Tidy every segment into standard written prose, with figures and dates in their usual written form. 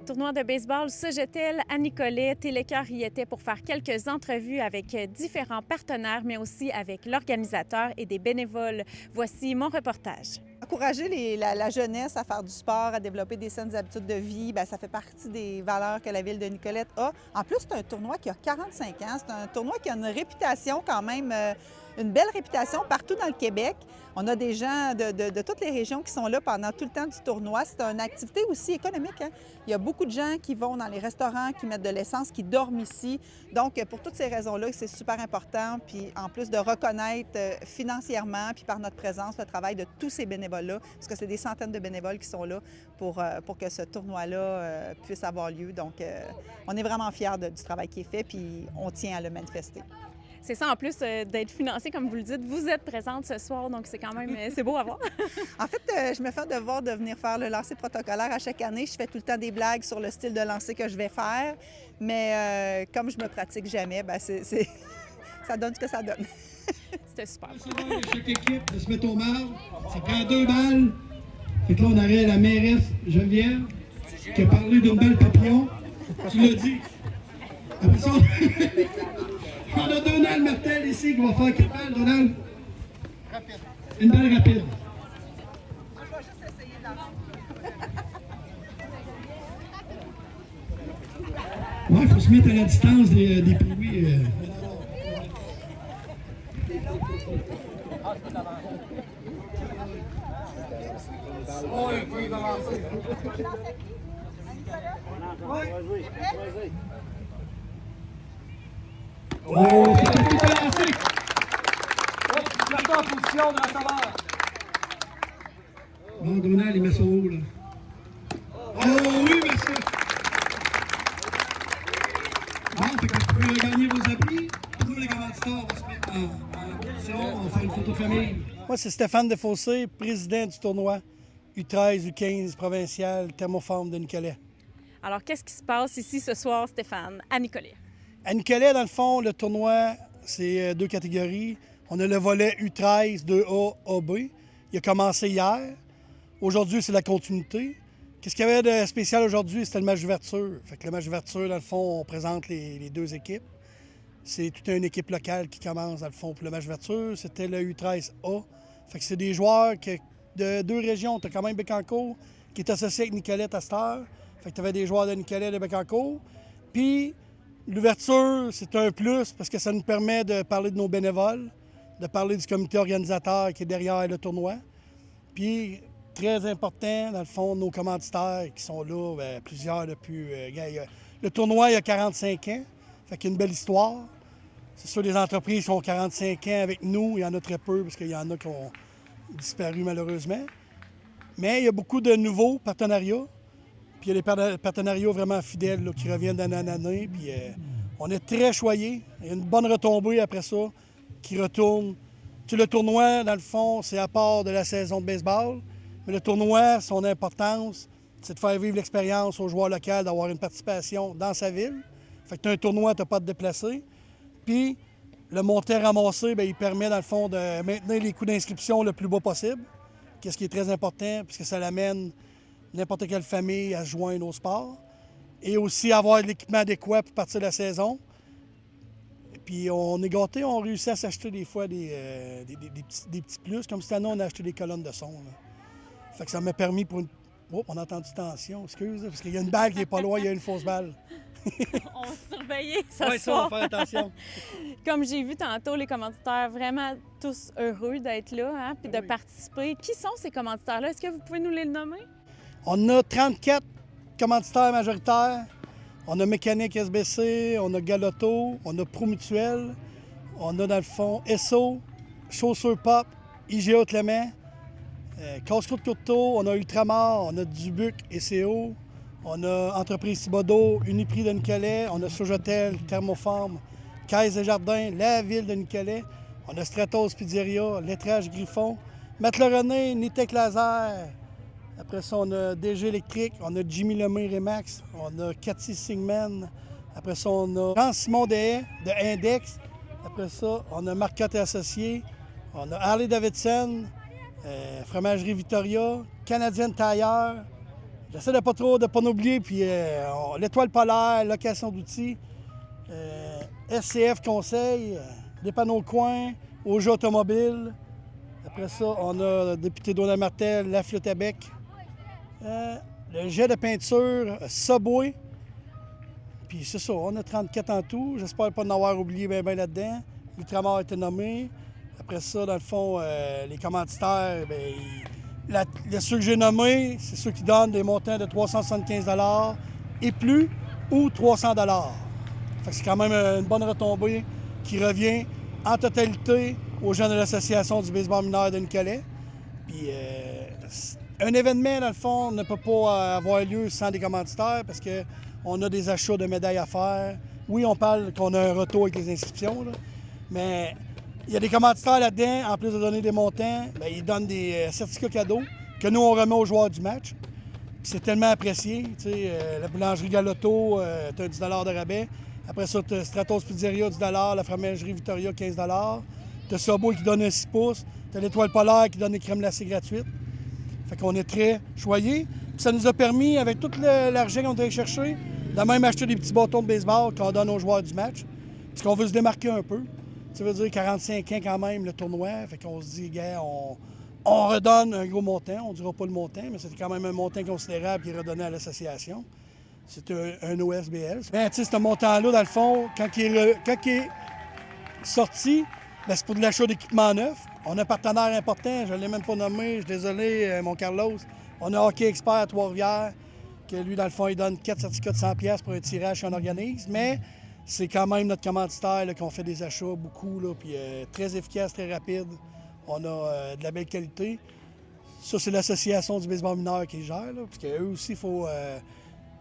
tournoi de baseball Sogetel à Nicolet. Télécœur y était pour faire quelques entrevues avec différents partenaires, mais aussi avec l'organisateur et des bénévoles. Voici mon reportage. Encourager la jeunesse à faire du sport, à développer des saines habitudes de vie, bien, ça fait partie des valeurs que la ville de Nicolette a. En plus, c'est un tournoi qui a 45 ans. C'est un tournoi qui a une réputation quand même, une belle réputation partout dans le Québec. On a des gens de toutes les régions qui sont là pendant tout le temps du tournoi. C'est une activité aussi économique, hein? Il y a beaucoup de gens qui vont dans les restaurants, qui mettent de l'essence, qui dorment ici. Donc, pour toutes ces raisons-là, c'est super important. Puis, en plus de reconnaître financièrement, puis par notre présence, le travail de tous ces bénévoles-là, parce que c'est des centaines de bénévoles qui sont là pour que ce tournoi-là puisse avoir lieu. Donc, on est vraiment fiers du travail qui est fait, puis on tient à le manifester. C'est ça, en plus d'être financé, comme vous le dites, vous êtes présente ce soir, donc c'est quand même, c'est beau à voir. En fait, je me fais un devoir de venir faire le lancer protocolaire à chaque année. Je fais tout le temps des blagues sur le style de lancer que je vais faire, mais comme je me pratique jamais, bien, ça donne ce que ça donne. C'était super. Chaque équipe de se mettre au marbre, ça prend 2 balles. Fait que là, on aurait la mairesse Geneviève qui a parlé d'une balle papillon. Tu l'as dit. Après ça, on a Donald Martel ici qui va faire quelle balle, Donald? Rapide. Une balle rapide. Je vais juste essayer Ouais, il faut se mettre à la distance des pluies. Oh, il faut y avancer. Oh, c'est un coup de lancer. Marteau en position de la saveur. Bon, Donald, il met son haut, là. Oh oui, monsieur. Bon, fait que vous pouvez regagner vos habits. Nous, les commanditaires, on va se mettre en position, on va faire une photo famille. Moi, c'est Stéphane Desfossés, président du tournoi U13, U15 provincial Thermoforme de Nicolet. Alors, qu'est-ce qui se passe ici ce soir, Stéphane, à Nicolet? À Nicolet, dans le fond, le tournoi, c'est 2 catégories. On a le volet U13, 2A, AB. Il a commencé hier. Aujourd'hui, c'est la continuité. Qu'est-ce qu'il y avait de spécial aujourd'hui? C'était le match d'ouverture. Fait que le match d'ouverture, dans le fond, on présente les 2 équipes. C'est toute une équipe locale qui commence, dans le fond, pour le match d'ouverture. C'était le U13A. Fait que c'est des joueurs de 2 régions. Tu as quand même Bécancour qui est associé avec Nicolette à cette heure. Fait que tu avais des joueurs de Nicolet et de Bécancour. Puis, l'ouverture, c'est un plus parce que ça nous permet de parler de nos bénévoles, de parler du comité organisateur qui est derrière le tournoi. Puis, très important, dans le fond, nos commanditaires qui sont là, bien, plusieurs depuis... le tournoi, il y a 45 ans. Fait qu'il y a une belle histoire. C'est sûr, les entreprises qui ont 45 ans avec nous, il y en a très peu parce qu'il y en a qui ont disparu malheureusement. Mais il y a beaucoup de nouveaux partenariats. Puis il y a des partenariats vraiment fidèles là, qui reviennent d'année en année. Puis on est très choyés. Il y a une bonne retombée après ça qui retourne. Tu sais, le tournoi, dans le fond, c'est à part de la saison de baseball. Mais le tournoi, son importance, c'est de faire vivre l'expérience aux joueurs locaux, d'avoir une participation dans sa ville. Fait que tu as un tournoi, tu n'as pas à te déplacer. Puis le montant ramassé, bien, il permet, dans le fond, de maintenir les coûts d'inscription le plus bas possible. Qu'est-ce qui est très important, puisque ça l'amène n'importe quelle famille à se joindre au sport. Et aussi avoir l'équipement adéquat pour partir de la saison. Et puis on est gâtés, on réussit à s'acheter des fois des petits plus. Comme cette année, on a acheté des colonnes de son. Là. Fait que ça m'a permis pour une... Oh, on a entendu tension, excuse, parce qu'il y a une balle qui n'est pas loin, il y a une fausse balle. On va surveiller ce Oui, ça, on soir. va faire attention. Comme j'ai vu tantôt, les commanditaires vraiment tous heureux d'être là, hein, puis de participer. Qui sont ces commanditaires-là? Est-ce que vous pouvez nous les nommer? On a 34 commanditaires majoritaires. On a Mécanique SBC, on a Galoto, on a Promutuel, on a dans le fond Esso, Chaussures Pop, IGA Clément, Casse-Croûte Courteau, on a Ultramar, on a Dubuc et CO, on a Entreprise Thibodeau, Uniprix de Nicolet, on a Sogetel, Thermoforme, Caisse des Jardins, la ville de Nicolet, on a Stratos Pizzeria, Lettrage Griffon, Matelas René, Nitec Laser. Après ça, on a DG Électrique, on a Jimmy Lemay Remax, on a Cathy Sigman. Après ça, on a Jean-Simon Dehaye de Index. Après ça, on a Marcotte et Associés, on a Harley Davidson, Fromagerie Victoria, Canadienne Tailleur, J'essaie de pas pas oublier, puis l'Étoile polaire, location d'outils, SCF Conseil, des panneaux de coin, au jeu automobile. Après ça, on a le député Donald Martel, la flûte à bec, le jet de peinture, Subway. Puis c'est ça, on a 34 en tout. J'espère pas en avoir oublié bien là-dedans. L'Ultramar a été nommé. Après ça, dans le fond, les commanditaires, ceux que j'ai nommés, c'est ceux qui donnent des montants de 375 $ et plus ou 300 $. Fait que c'est quand même une bonne retombée qui revient en totalité aux gens de l'Association du baseball mineur de Nicolet. Puis un événement, dans le fond, ne peut pas avoir lieu sans des commanditaires parce qu'on a des achats de médailles à faire. Oui, on parle qu'on a un retour avec les inscriptions, là, mais il y a des commanditaires là-dedans, en plus de donner des montants, ils donnent des certificats cadeaux que nous, on remet aux joueurs du match. Puis c'est tellement apprécié. La boulangerie Galotto, tu as 10 $ de rabais. Après ça, tu as Stratos Pizzeria, 10 $, la fromagerie Victoria, 15 $. Tu as Subway qui donne un 6 pouces. Tu as l'Étoile polaire qui donne des crèmes glacées gratuites. Fait qu'on est très choyés. Puis ça nous a permis, avec tout l'argent qu'on a cherché, de même acheter des petits bâtons de baseball qu'on donne aux joueurs du match. Parce qu'on veut se démarquer un peu. Ça veut dire 45 ans quand même le tournoi. Fait qu'on se dit, gars, on redonne un gros montant. On ne dira pas le montant, mais c'était quand même un montant considérable qui est redonné à l'association. C'est un OSBL. Ben, tu sais, ce montant-là, dans le fond, quand il est sorti, c'est pour de l'achat d'équipement neuf. On a un partenaire important, je ne l'ai même pas nommé, je suis désolé, mon Carlos. On a Hockey Expert à Trois-Rivières, que lui, dans le fond, il donne 4 certificats de 100 $ pour un tirage qu'on organise. Mais c'est quand même notre commanditaire qu'on fait des achats, beaucoup, là, puis très efficace, très rapide. On a de la belle qualité. Ça, c'est l'association du baseball mineur qui gère, là, parce qu'eux aussi, il faut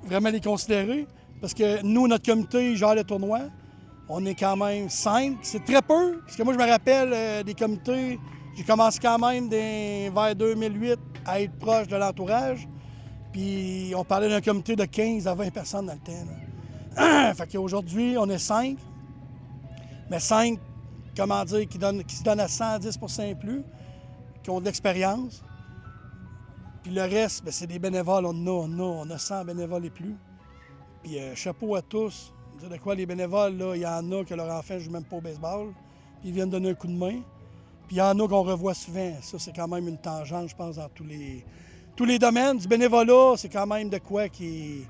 vraiment les considérer. Parce que nous, notre comité, il gère le tournoi. On est quand même 5. C'est très peu, parce que moi, je me rappelle des comités. J'ai commencé quand même vers 2008 à être proche de l'entourage. Puis on parlait d'un comité de 15 à 20 personnes dans le temps, là. Fait qu'aujourd'hui, on est 5. Mais 5, comment dire, qui se donnent à 110 % et plus, qui ont de l'expérience. Puis le reste, c'est des bénévoles. On a 100 bénévoles et plus. Puis chapeau à tous. Dire de quoi les bénévoles, là, il y en a que leur enfant ne joue même pas au baseball. Puis ils viennent donner un coup de main. Puis il y en a qu'on revoit souvent. Ça, c'est quand même une tangente, je pense, dans tous les domaines. Du bénévolat, c'est quand même de quoi qui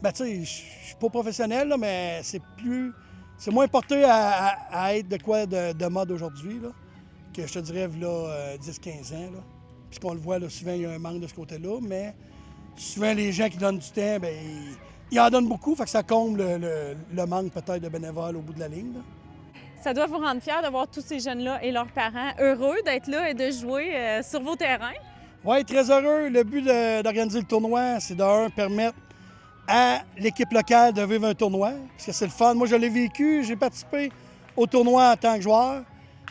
ben, tu sais, je suis pas professionnel, là, mais c'est moins porté à être de quoi de mode aujourd'hui, là, que je te dirais, là, 10-15 ans, là. Puisqu'on le voit, là, souvent, il y a un manque de ce côté-là, mais souvent, les gens qui donnent du temps, bien, ils en donnent beaucoup, fait que ça comble le manque peut-être de bénévoles au bout de la ligne, là. Ça doit vous rendre fiers de voir tous ces jeunes-là et leurs parents heureux d'être là et de jouer sur vos terrains? Oui, très heureux. Le but d'organiser le tournoi, c'est permettre à l'équipe locale de vivre un tournoi, parce que c'est le fun. Moi, je l'ai vécu, j'ai participé au tournoi en tant que joueur.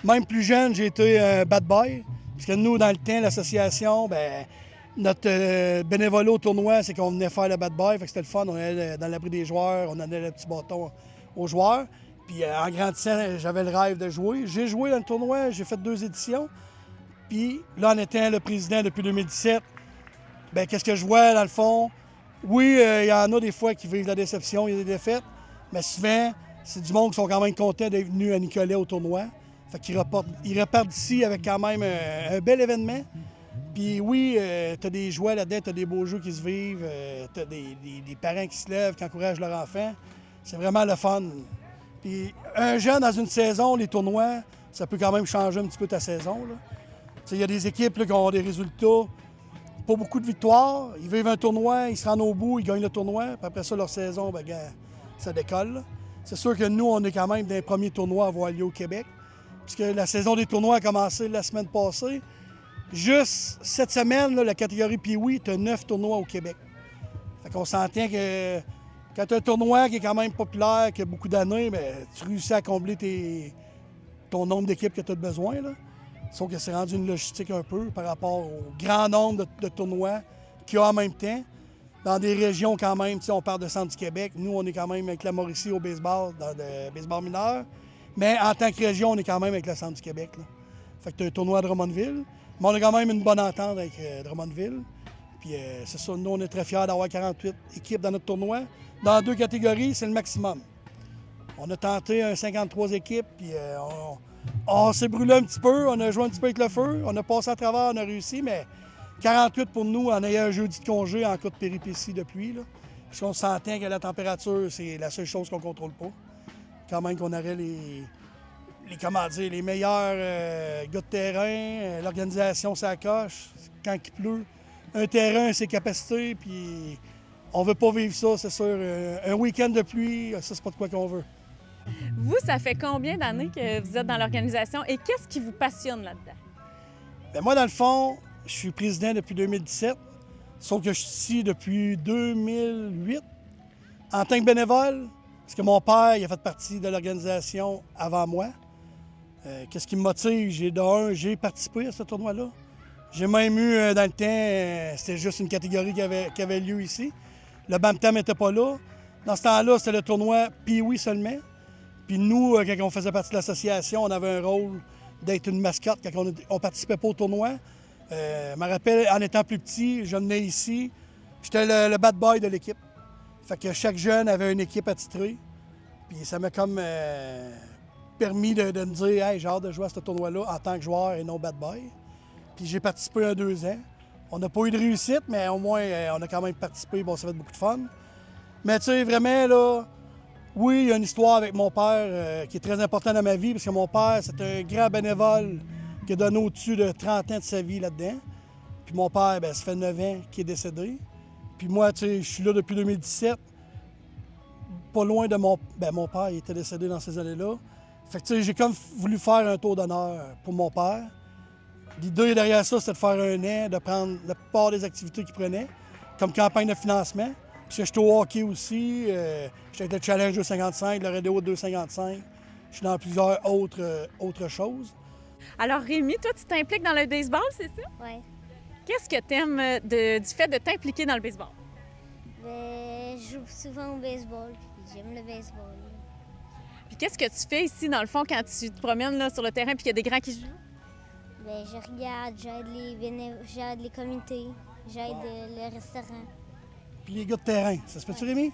Même plus jeune, j'ai été un bad boy, parce que nous, dans le temps, l'association, bien, notre bénévolat au tournoi, c'est qu'on venait faire le bad boy, fait que c'était le fun. On allait dans l'abri des joueurs, on donnait le petit bâton aux joueurs. Puis en grandissant, j'avais le rêve de jouer. J'ai joué dans le tournoi, j'ai fait 2 éditions. Puis là, en étant le président depuis 2017, bien, qu'est-ce que je vois dans le fond? Oui, il y en a des fois qui vivent la déception, il y a des défaites, mais souvent, c'est du monde qui sont quand même contents d'être venus à Nicolet au tournoi. Fait qu'ils repartent d'ici avec quand même un bel événement. Puis oui, tu as des joies là-dedans, tu as des beaux jeux qui se vivent, tu as des parents qui se lèvent, qui encouragent leur enfant. C'est vraiment le fun. Puis un jeune dans une saison, les tournois, ça peut quand même changer un petit peu ta saison, là. Il y a des équipes là, qui ont des résultats, pas beaucoup de victoires. Ils vivent un tournoi, ils se rendent au bout, ils gagnent le tournoi. Puis après ça, leur saison, bien, ça décolle, là. C'est sûr que nous, on est quand même des premiers tournois à avoir lieu au Québec. Puisque la saison des tournois a commencé la semaine passée. Juste cette semaine, là, la catégorie Pee-Wee, tu as 9 tournois au Québec. Fait qu'on s'entend que quand tu as un tournoi qui est quand même populaire, qui a beaucoup d'années, bien, tu réussis à combler ton nombre d'équipes que tu as besoin, là. Sauf que c'est rendu une logistique un peu par rapport au grand nombre de tournois qu'il y a en même temps. Dans des régions quand même, on parle de centre du Québec. Nous, on est quand même avec la Mauricie au baseball, dans le baseball mineur. Mais en tant que région, on est quand même avec le centre du Québec, là. Fait que tu as un tournoi à Drummondville. Mais on a quand même une bonne entente avec Drummondville. Puis c'est ça, nous, on est très fiers d'avoir 48 équipes dans notre tournoi. Dans 2 catégories, c'est le maximum. On a tenté un 53 équipes, puis on s'est brûlé un petit peu, on a joué un petit peu avec le feu, on a passé à travers, on a réussi, mais 48 pour nous, en ayant un jeudi de congé en cas de péripéties de pluie, là. Parce qu'on sentait que la température, c'est la seule chose qu'on ne contrôle pas. Quand même qu'on aurait les meilleurs gars de terrain, l'organisation, ça coche. Quand il pleut, un terrain, ses capacités, puis on veut pas vivre ça, c'est sûr. Un week-end de pluie, ça, c'est pas de quoi qu'on veut. Vous, ça fait combien d'années que vous êtes dans l'organisation et qu'est-ce qui vous passionne là-dedans? Bien, moi, dans le fond, je suis président depuis 2017, sauf que je suis ici depuis 2008 en tant que bénévole, parce que mon père, il a fait partie de l'organisation avant moi. Qu'est-ce qui me motive? J'ai participé à ce tournoi-là. J'ai même eu, dans le temps, c'était juste une catégorie qui avait lieu ici. Le Bantam n'était pas là. Dans ce temps-là, c'était le tournoi Pee-Wee seulement. Puis nous, quand on faisait partie de l'association, on avait un rôle d'être une mascotte quand on ne participait pas au tournoi. Je me rappelle, en étant plus petit, je venais ici, j'étais le bad boy de l'équipe. Fait que chaque jeune avait une équipe attitrée. Puis ça m'a comme permis de me dire « Hey, j'ai hâte de jouer à ce tournoi-là en tant que joueur et non bad boy ». Puis j'ai participé 2 ans. On n'a pas eu de réussite, mais au moins, on a quand même participé. Bon, ça fait beaucoup de fun. Mais tu sais, vraiment, là, oui, il y a une histoire avec mon père qui est très importante dans ma vie, parce que mon père, c'est un grand bénévole qui a donné au-dessus de 30 ans de sa vie là-dedans. Puis mon père, bien, ça fait 9 ans qu'il est décédé. Puis moi, tu sais, je suis là depuis 2017, pas loin de mon... Bien, mon père, il était décédé dans ces années-là. Fait que, tu sais, j'ai comme voulu faire un tour d'honneur pour mon père. L'idée derrière ça, c'était de faire un an, de prendre la plupart des activités qu'il prenait, comme campagne de financement. Puis que j'étais au hockey aussi, j'étais avec le Challenge 255, le Rodeo 255. Je suis dans plusieurs autres choses. Alors, Rémi, toi, tu t'impliques dans le baseball, c'est ça? Oui. Qu'est-ce que tu aimes du fait de t'impliquer dans le baseball? Ben, je joue souvent au baseball, puis j'aime le baseball. Puis qu'est-ce que tu fais ici, dans le fond, quand tu te promènes là, sur le terrain et qu'il y a des grands qui jouent? Ben, je regarde, j'aide les comités, j'aide le restaurant. Puis les gars de terrain, ça se peut-tu, Rémi?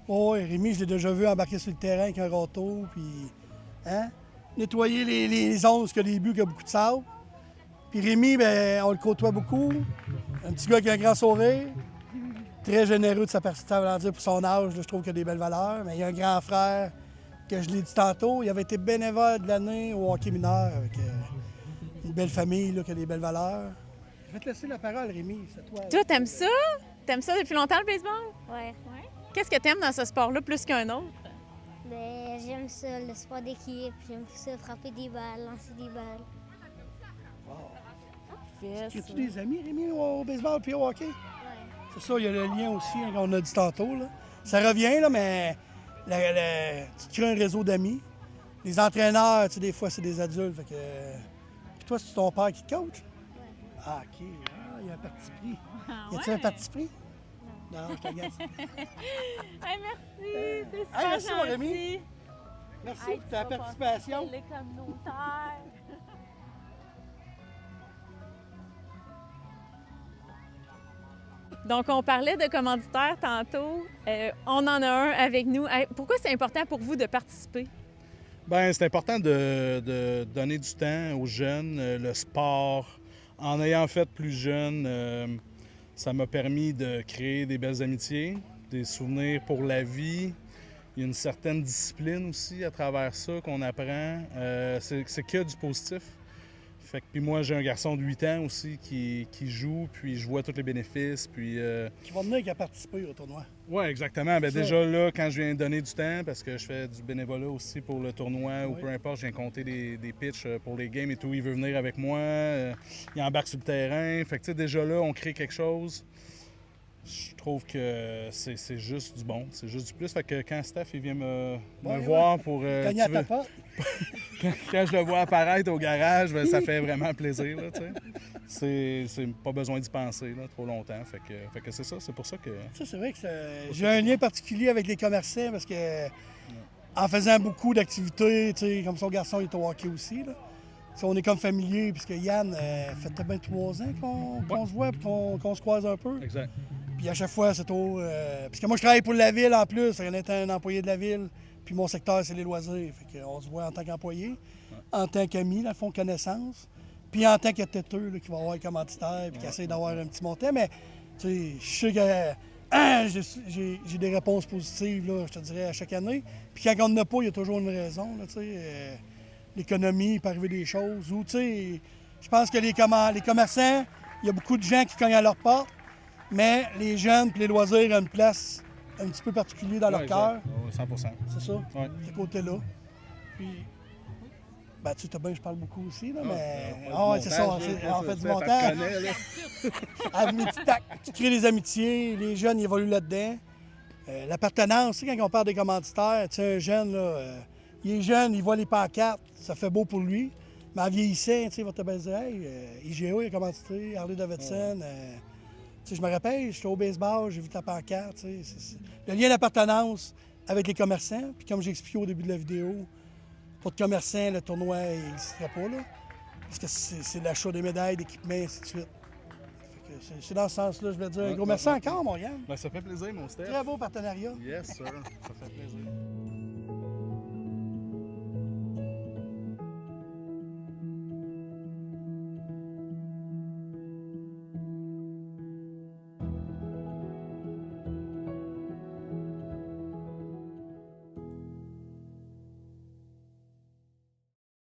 Oui, Rémi, je l'ai déjà vu embarquer sur le terrain avec un râteau, puis nettoyer les ondes, parce qu'il y a des buts, qu'il y a beaucoup de sable. Puis Rémi, ben, on le côtoie beaucoup. Un petit gars qui a un grand sourire, très généreux de sa personnalité pour son âge, là, je trouve qu'il a des belles valeurs. Mais il y a un grand frère, que je l'ai dit tantôt, il avait été bénévole de l'année au hockey mineur, avec une belle famille là, qui a des belles valeurs. Je vais te laisser la parole, Rémi, c'est toi. Toi, t'aimes ça? T'aimes ça depuis longtemps, le baseball? Ouais. Qu'est-ce que t'aimes dans ce sport-là plus qu'un autre? Ben, j'aime ça, le sport d'équipe, j'aime ça, frapper des balles, lancer des balles. As-tu des amis, Rémi, au baseball puis au hockey? Ouais. C'est ça, il y a le lien aussi, hein, qu'on a dit tantôt. Là. Ça revient, là, mais tu te crées un réseau d'amis. Les entraîneurs, tu sais, des fois, c'est des adultes. Fait que... Puis toi, c'est ton père qui te coach? Ouais. Ah, OK. Ah, il y a un parti pris. Y a-tu un parti pris? Non, je te regarde. Hey, merci! T'es super merci, mon gentil. Rémi. Merci Hey, pour tu ta vas passer participation. les communautaires. Donc, on parlait de commanditaires tantôt. On en a un avec nous. Pourquoi c'est important pour vous de participer? Bien, c'est important de donner du temps aux jeunes. Le sport, en ayant fait plus jeune, ça m'a permis de créer des belles amitiés, des souvenirs pour la vie. Il y a une certaine discipline aussi à travers ça qu'on apprend. C'est que du positif. Fait que, puis moi, j'ai un garçon de 8 ans aussi qui joue, puis je vois tous les bénéfices. Puis, Qui va venir qui a participé au tournoi. oui, exactement. Bien, Ça. déjà là, quand je viens donner du temps, parce que je fais du bénévolat aussi pour le tournoi ou peu importe, je viens compter des pitchs pour les games et tout, il veut venir avec moi, il embarque sur le terrain. Fait que tu sais, déjà là, on crée quelque chose. Je trouve que c'est juste du bon, c'est juste du plus. Fait que quand Steph il vient me voir pour... Cogner à ta porte. quand je le vois apparaître au garage, ben, ça fait vraiment plaisir. Là, c'est pas besoin d'y penser là, trop longtemps. Fait que c'est ça, c'est pour ça que... Ça, c'est vrai que j'ai un lien particulier avec les commerçants parce que en faisant beaucoup d'activités, tu sais, comme son garçon il est au hockey aussi, là, sais, on est comme familier, puisque Yann, fait peut-être bien 3 ans qu'on se voit et qu'on se croise un peu. Exact. Puis à chaque fois, c'est au. Puisque moi, je travaille pour la ville en plus, on est un employé de la ville, puis mon secteur, c'est les loisirs. Fait qu'on se voit en tant qu'employé, en tant qu'ami, dans le fond, connaissance, puis en tant que têteux, là, qui va avoir un commanditaire, puis qui essaie d'avoir un petit montant. Mais, tu sais, je sais que j'ai des réponses positives, là, je te dirais, à chaque année. Puis quand on n'en a pas, il y a toujours une raison, là, tu sais. L'économie, il peut arriver des choses. Ou, tu sais, je pense que les commerçants, il y a beaucoup de gens qui cognent à leur porte, mais les jeunes et les loisirs ont une place un petit peu particulière dans leur cœur. 100%. C'est ça, Ouais. ce côté-là. Puis, ben, tu sais bien, je parle beaucoup aussi, là, mais... Ah, c'est ça, on fait du montage. Tu crées des amitiés, les jeunes, ils évoluent là-dedans. L'appartenance, tu sais, quand on parle des commanditaires, tu sais, un jeune, là, il est jeune, il voit les pancartes, ça fait beau pour lui. Mais en vieillissant, tu sais, il va te bien dire, hey, IGA, il a commandité, Harley Davidson. Tu sais, je me rappelle, j'étais au baseball, j'ai vu ta pancarte, tu sais. Le lien d'appartenance avec les commerçants, puis comme j'ai expliqué au début de la vidéo, pas de commerçants, le tournoi n'existerait pas, là. Parce que c'est l'achat des médailles, d'équipements, et ainsi de suite. Fait que c'est dans ce sens-là, je voulais dire un gros merci encore, mon Yann. Ben, ça fait plaisir, mon Steph. Très beau partenariat. Yes, sir. Ça fait plaisir.